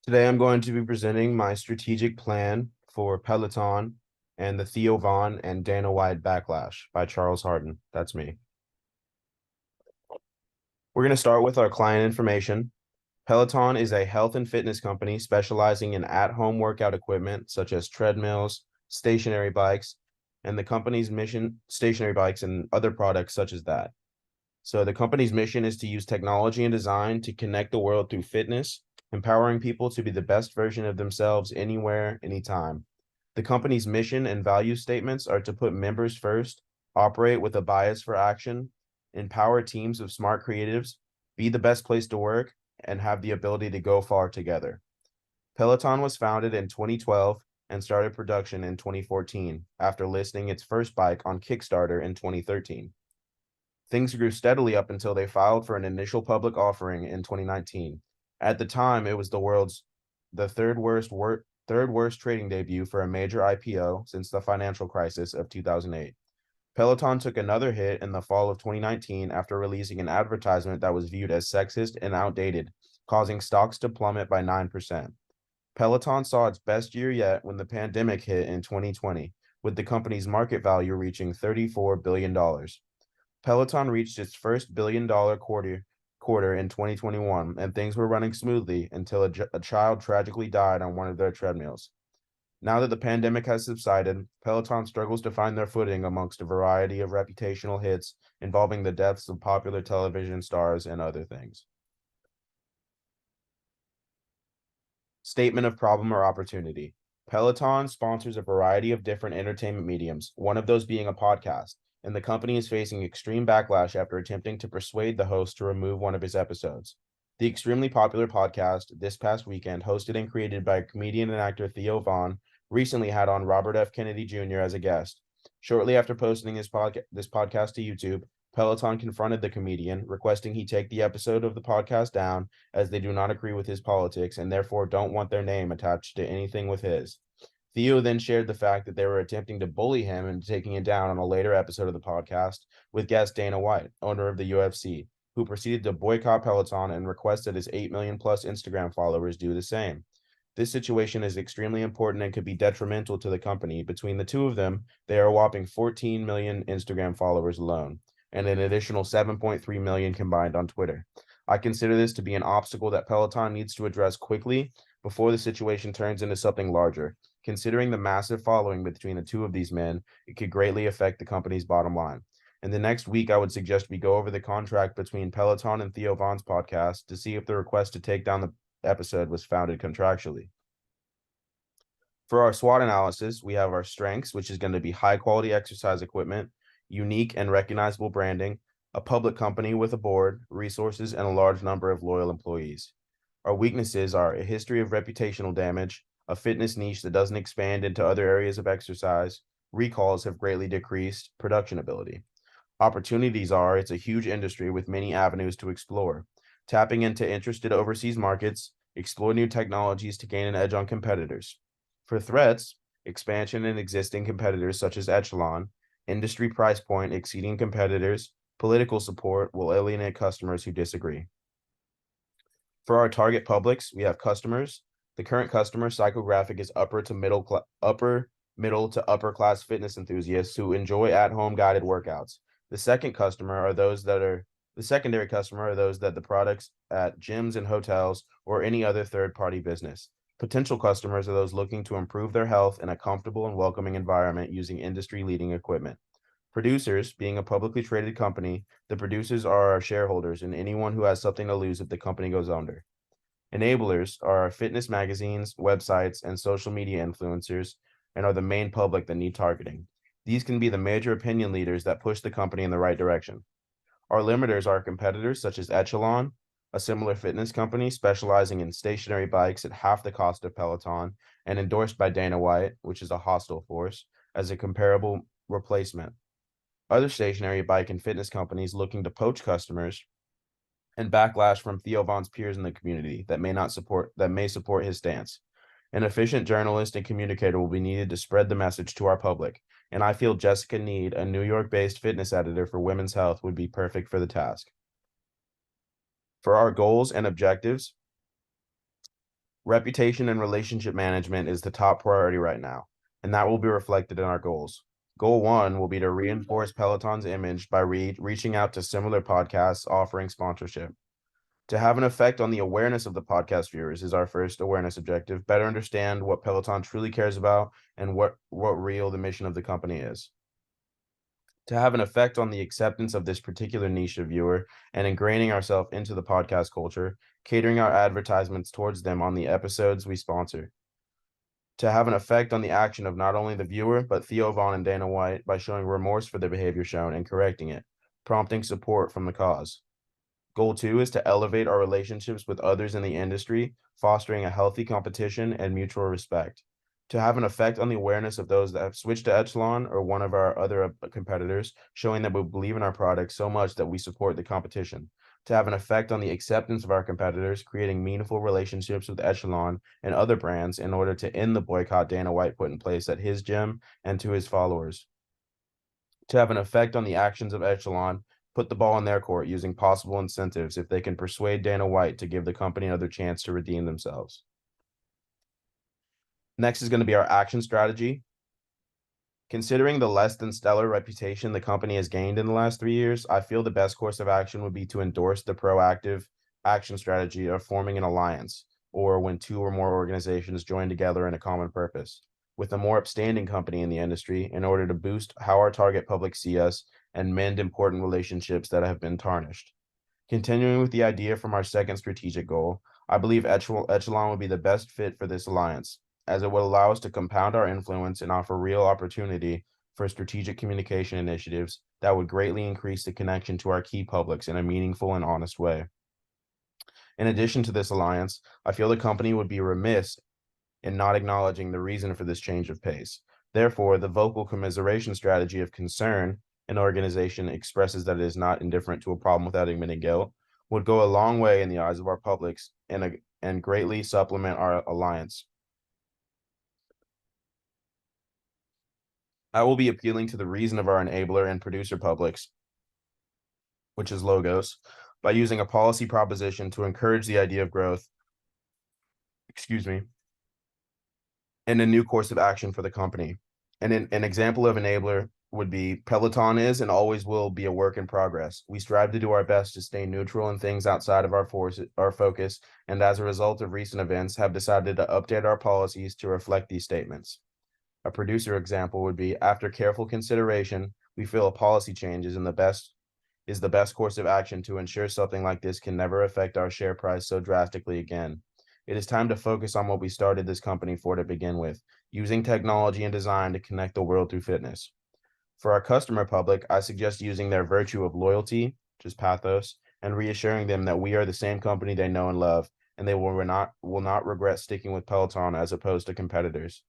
Today, I'm going to be presenting my strategic plan for Peloton and the Theo Von and Dana White Backlash by Charles Hardin. That's me. We're going to start with our client information. Peloton is a health and fitness company specializing in at-home workout equipment such as treadmills, stationary bikes, and the company's mission, stationary bikes and other products such as that. So the company's mission is to use technology and design to connect the world through fitness, empowering people to be the best version of themselves anywhere, anytime. The company's mission and value statements are to put members first, operate with a bias for action, empower teams of smart creatives, be the best place to work, and have the ability to go far together. Peloton was founded in 2012 and started production in 2014 after listing its first bike on Kickstarter in 2013. Things grew steadily up until they filed for an initial public offering in 2019. At the time, it was the third worst trading debut for a major IPO since the financial crisis of 2008. Peloton took another hit in the fall of 2019 after releasing an advertisement that was viewed as sexist and outdated, causing stocks to plummet by 9%. Peloton saw its best year yet when the pandemic hit in 2020, with the company's market value reaching $34 billion. Peloton reached its first billion-dollar quarter in 2021, and things were running smoothly until a child tragically died on one of their treadmills. Now that the pandemic has subsided, Peloton struggles to find their footing amongst a variety of reputational hits involving the deaths of popular television stars and other things. Statement of problem or opportunity. Peloton sponsors a variety of different entertainment mediums, one of those being a podcast, and the company is facing extreme backlash after attempting to persuade the host to remove one of his episodes. The extremely popular podcast, this past weekend, hosted and created by comedian and actor Theo Von, recently had on Robert F. Kennedy Jr. as a guest. Shortly after posting this podcast to YouTube, Peloton confronted the comedian, requesting he take the episode of the podcast down as they do not agree with his politics and therefore don't want their name attached to anything with his. Theo then shared the fact that they were attempting to bully him into taking it down on a later episode of the podcast with guest Dana White, owner of the UFC, who proceeded to boycott Peloton and request that his 8 million plus Instagram followers do the same. This situation is extremely important and could be detrimental to the company. Between the two of them, they are a whopping 14 million Instagram followers alone, and an additional 7.3 million combined on Twitter. I consider this to be an obstacle that Peloton needs to address quickly before the situation turns into something larger. Considering the massive following between the two of these men, it could greatly affect the company's bottom line. In the next week, I would suggest we go over the contract between Peloton and Theo Von's podcast to see if the request to take down the episode was founded contractually. For our SWOT analysis, we have our strengths, which is going to be high quality exercise equipment, unique and recognizable branding, a public company with a board, resources, and a large number of loyal employees. Our weaknesses are a history of reputational damage, a fitness niche that doesn't expand into other areas of exercise, recalls have greatly decreased, production ability. Opportunities are it's a huge industry with many avenues to explore, tapping into interested overseas markets, explore new technologies to gain an edge on competitors. For threats, expansion in existing competitors such as Echelon, industry price point exceeding competitors, political support will alienate customers who disagree. For our target publics, we have customers. The current customer psychographic is upper middle to upper class fitness enthusiasts who enjoy at-home guided workouts. The second customer are those that are the secondary customer are those that the products at gyms and hotels or any other third-party business. Potential customers are those looking to improve their health in a comfortable and welcoming environment using industry-leading equipment. Producers, being a publicly traded company, the producers are our shareholders and anyone who has something to lose if the company goes under. Enablers are our fitness magazines, websites, and social media influencers, and are the main public that need targeting. These can be the major opinion leaders that push the company in the right direction. Our limiters are competitors such as Echelon, a similar fitness company specializing in stationary bikes at half the cost of Peloton and endorsed by Dana White, which is a hostile force, as a comparable replacement. Other stationary bike and fitness companies looking to poach customers, and backlash from Theo Von's peers in the community that may support his stance. An efficient journalist and communicator will be needed to spread the message to our public, and I feel Jessica Need, a New York-based fitness editor for Women's Health, would be perfect for the task. For our goals and objectives, Reputation and relationship management is the top priority right now, and that will be reflected in our goals. Goal 1 will be to reinforce Peloton's image by reaching out to similar podcasts offering sponsorship. To have an effect on the awareness of the podcast viewers is our first awareness objective. Better understand what Peloton truly cares about and what real the mission of the company is. To have an effect on the acceptance of this particular niche of viewer and ingraining ourselves into the podcast culture, catering our advertisements towards them on the episodes we sponsor. To have an effect on the action of not only the viewer, but Theo Von and Dana White by showing remorse for the behavior shown and correcting it, prompting support from the cause. Goal 2 is to elevate our relationships with others in the industry, fostering a healthy competition and mutual respect. To have an effect on the awareness of those that have switched to Echelon or one of our other competitors, showing that we believe in our product so much that we support the competition. To have an effect on the acceptance of our competitors, creating meaningful relationships with Echelon and other brands in order to end the boycott Dana White put in place at his gym and to his followers. To have an effect on the actions of Echelon, put the ball in their court using possible incentives if they can persuade Dana White to give the company another chance to redeem themselves. Next is going to be our action strategy. Considering the less than stellar reputation the company has gained in the last 3 years, I feel the best course of action would be to endorse the proactive action strategy of forming an alliance, or when 2 or more organizations join together in a common purpose, with a more upstanding company in the industry in order to boost how our target public see us and mend important relationships that have been tarnished. Continuing with the idea from our second strategic goal, I believe Echelon would be the best fit for this alliance, as it would allow us to compound our influence and offer real opportunity for strategic communication initiatives that would greatly increase the connection to our key publics in a meaningful and honest way. In addition to this alliance, I feel the company would be remiss in not acknowledging the reason for this change of pace. Therefore, the vocal commiseration strategy of concern an organization expresses that it is not indifferent to a problem without admitting guilt would go a long way in the eyes of our publics and greatly supplement our alliance. I will be appealing to the reason of our enabler and producer publics, which is Logos, by using a policy proposition to encourage the idea of growth, and a new course of action for the company. And an example of enabler would be Peloton is and always will be a work in progress. We strive to do our best to stay neutral in things outside of our focus, and as a result of recent events, have decided to update our policies to reflect these statements. A producer example would be, after careful consideration, we feel a policy change is the best course of action to ensure something like this can never affect our share price so drastically again. It is time to focus on what we started this company for to begin with, using technology and design to connect the world through fitness. For our customer public, I suggest using their virtue of loyalty, which is pathos, and reassuring them that we are the same company they know and love, and they will not regret sticking with Peloton as opposed to competitors.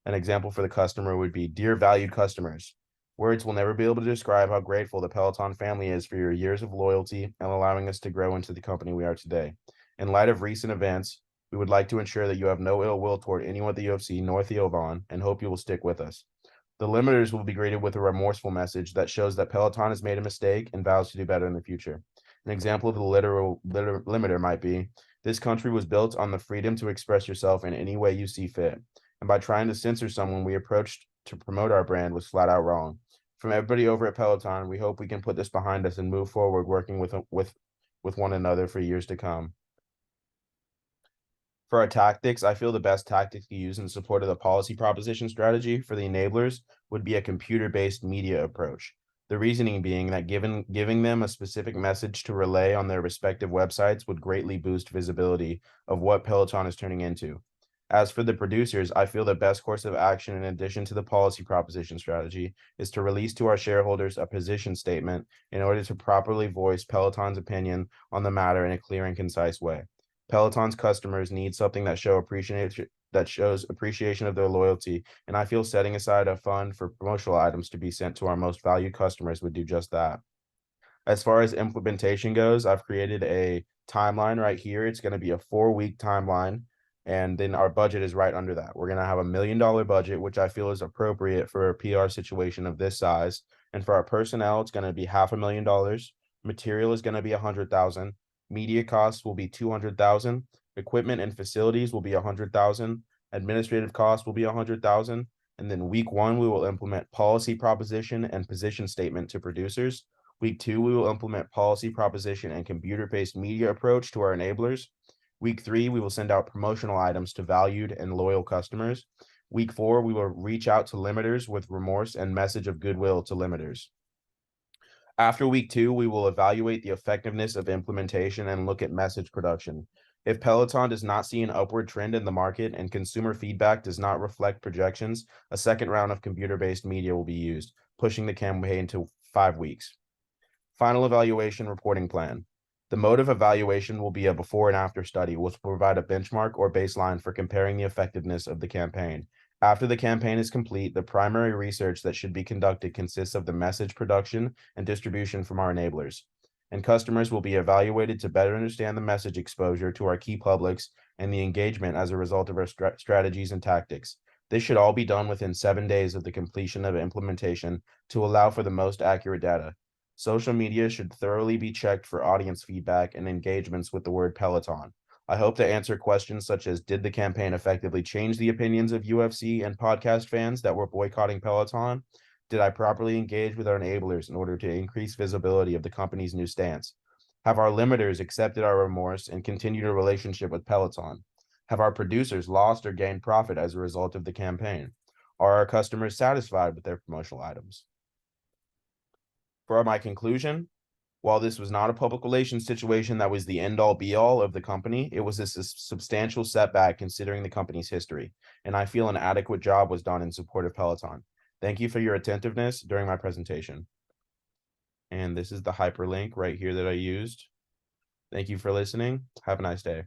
An example for the customer would be, dear valued customers. Words will never be able to describe how grateful the Peloton family is for your years of loyalty and allowing us to grow into the company we are today. In light of recent events, we would like to ensure that you have no ill will toward anyone at the UFC nor Theo Von, and hope you will stick with us. The limiters will be greeted with a remorseful message that shows that Peloton has made a mistake and vows to do better in the future. An example of the limiter might be, this country was built on the freedom to express yourself in any way you see fit. And by trying to censor someone we approached to promote our brand was flat out wrong. From everybody over at Peloton, we hope we can put this behind us and move forward working with one another for years to come. For our tactics, I feel the best tactic to use in support of the policy proposition strategy for the enablers would be a computer-based media approach. The reasoning being that giving them a specific message to relay on their respective websites would greatly boost visibility of what Peloton is turning into. As for the producers, I feel the best course of action in addition to the policy proposition strategy is to release to our shareholders a position statement in order to properly voice Peloton's opinion on the matter in a clear and concise way. Peloton's customers need something that shows appreciation of their loyalty, and I feel setting aside a fund for promotional items to be sent to our most valued customers would do just that. As far as implementation goes, I've created a timeline right here. It's going to be a 4-week timeline, and then our budget is right under that. We're going to have $1 million budget, which I feel is appropriate for a PR situation of this size. And for our personnel, it's going to be $500,000. Material is going to be $100,000. Media costs will be $200,000. Equipment and facilities will be 100,000. Administrative costs will be 100,000. And then week 1, we will implement policy proposition and position statement to producers. Week 2, we will implement policy proposition and computer-based media approach to our enablers. Week 3, we will send out promotional items to valued and loyal customers. Week 4, we will reach out to limiters with remorse and message of goodwill to limiters. After week 2, we will evaluate the effectiveness of implementation and look at message production. If Peloton does not see an upward trend in the market and consumer feedback does not reflect projections, a second round of computer-based media will be used, pushing the campaign to 5 weeks. Final evaluation reporting plan. The mode of evaluation will be a before and after study, which will provide a benchmark or baseline for comparing the effectiveness of the campaign. After the campaign is complete, the primary research that should be conducted consists of the message production and distribution from our enablers. And customers will be evaluated to better understand the message exposure to our key publics and the engagement as a result of our strategies and tactics. This should all be done within 7 days of the completion of implementation to allow for the most accurate data. Social media should thoroughly be checked for audience feedback and engagements with the word Peloton. I hope to answer questions such as, did the campaign effectively change the opinions of UFC and podcast fans that were boycotting Peloton? Did I properly engage with our enablers in order to increase visibility of the company's new stance? Have our limiters accepted our remorse and continued a relationship with Peloton? Have our producers lost or gained profit as a result of the campaign? Are our customers satisfied with their promotional items? For my conclusion, while this was not a public relations situation that was the end-all be-all of the company, it was a substantial setback considering the company's history, and I feel an adequate job was done in support of Peloton. Thank you for your attentiveness during my presentation. And this is the hyperlink right here that I used. Thank you for listening. Have a nice day.